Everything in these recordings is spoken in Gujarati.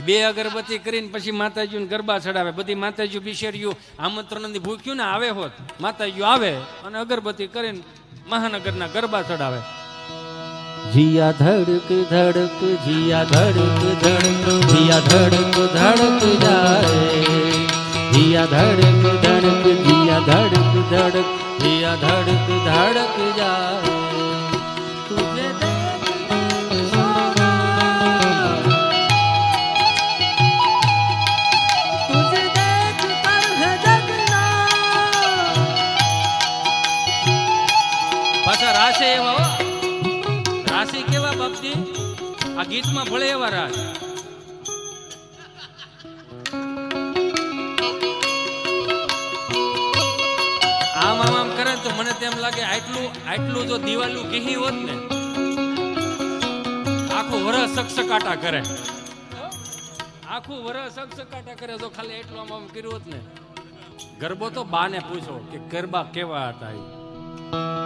બે અગરબત્તી કરીને પછી માતાજીને ગરબા ચડાવે. બધી માતાજી બિશેર્યું આમંત્રણની ભૂખ્યું ને આવે હોત, માતાજી આવે અને અગરબત્તી કરીને મહાનગરના ગરબા ચડાવે. जिया धड़क धड़क जिया धड़क धड़क जिया धड़क धड़क जाए जिया धड़क धड़क जिया धड़क धड़क जिया धड़क धड़क जाए तुझे પાછા રાસે એવા હો, રાશિ કેવા બાપજી આ ગીતમાં ભળે એવા રાસ. આમ આમ આમ કરે તો મને તેમ લાગે આટલું જો દિવાલું ઘી હોત ને આખું વરસ સકસકાટા કરે, આખું વરસ સકસકાટા કરે તો ખાલી એટલું આમ આમ કર્યું હોત ને. ગરબો તો બાને પૂછો કે ગરબા કેવા હતા.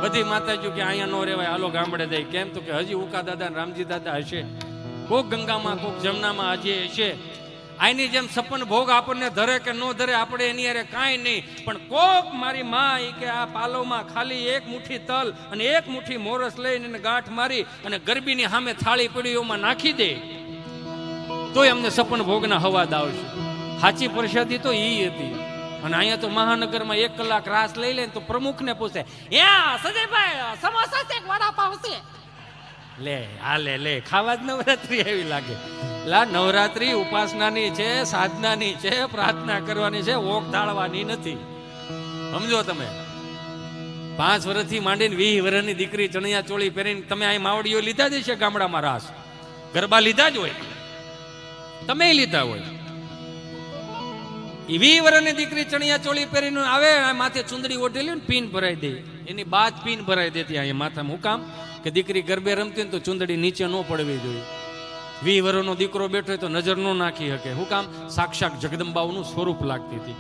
બધી માતાજી કે અહીંયા નો રેવાય, હાલો ગામડે જાય. કેમ તો કે હજી ઉકા દાદા ને રામજી દાદા હશે, કોક ગંગામાં કોક જમનામાં હજી હશે. આની જેમ સપન ભોગ આપણને ધરે કે નો ધરે આપણે એની અરે કાંઈ નહીં, પણ કોક મારી માં ઈ કે આ પાલોમાં ખાલી એક મુઠ્ઠી તલ અને એક મુઠ્ઠી મોરસ લઈને ગાંઠ મારી અને ગરબીની સામે થાળી પડીઓમાં નાખી દે તોય અમને સપન ભોગના હવાદ આવશે. સાચી પ્રસાદી તો ઈ હતી. અને અહીંયા તો મહાનગરમાં 1 કલાક રાસ લઈ લે તો પ્રમુખને પૂછે, સજયભાઈ સમોસા છે વડાપાવ છે? લે હાલે લે, ખાવા જ નવરાત્રી આવી લાગે. લા નવરાત્રી ઉપાસનાની છે, સાધનાની છે, પ્રાર્થના કરવાની છે, ઓક ધાળવાની નથી. સમજો તમે 5 વર્ષથી માંડીને 20 વર્ષની દીકરી ચણિયા ચોળી પહેરીને તમે અહીં માવડીઓ લીધા જ છે, ગામડામાં રાસ ગરબા લીધા જ હોય, તમે લીધા હોય. 20 વર્ષની દીકરી ચણિયા ચોળી પહેરીને આવે, માથે ચુંદડી ઓઢેલી ને પીન ભરાઈ દે. એની બાદ પીન ભરાઈ દેતી અહીંયા માથામાં. હું કામ કે દીકરી ગરબે રમતી ને તો ચુંદડી નીચે ન પડવી જોઈએ. 20 વર્ષનો દીકરો બેઠો હોય તો નજર ન નાખી શકે. હું કામ? સાક્ષાત જગદંબાઓનું સ્વરૂપ લાગતી હતી.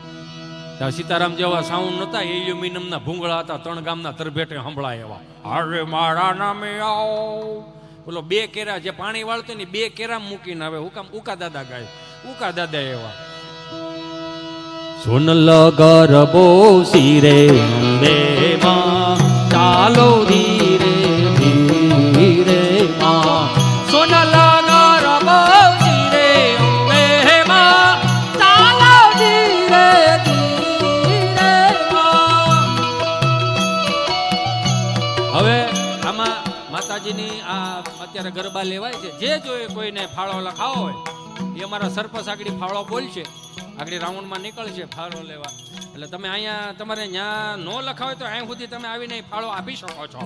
સીતારામ જેવા સાઉન્ડ નતા, એલ્યુમિનિયમના ભૂંગળા હતા, 3 ગામના તરભેટે સંભળાય એવા. અરે મારા નામે આવો, બોલો 2 કેરા જે પાણી વાળતો ને 2 કેરા મૂકીને આવે. હું કામ? ઉકા દાદા ગાય, ઉકા દાદા એવા. सुन लगा रबो सिरे अंबे माँ चालो धीरे धीरे माँ सुन लगा रबो सिरे अंबे माँ चालो धीरे धीरे माँ. હવે આમાં માતાજીની આ અત્યારે ગરબા લેવાય છે. જે જોઈએ કોઈને ફાળો લખાવો હોય એ અમારા સરપંચ આગળ ફાળો બોલશે, આગળ રાઉન્ડમાં નીકળશે ફાળો લેવા. એટલે તમે અહીંયા તમારે ત્યાં ન લખાવે તો અહીં સુધી તમે આવીને ફાળો આપી શકો છો.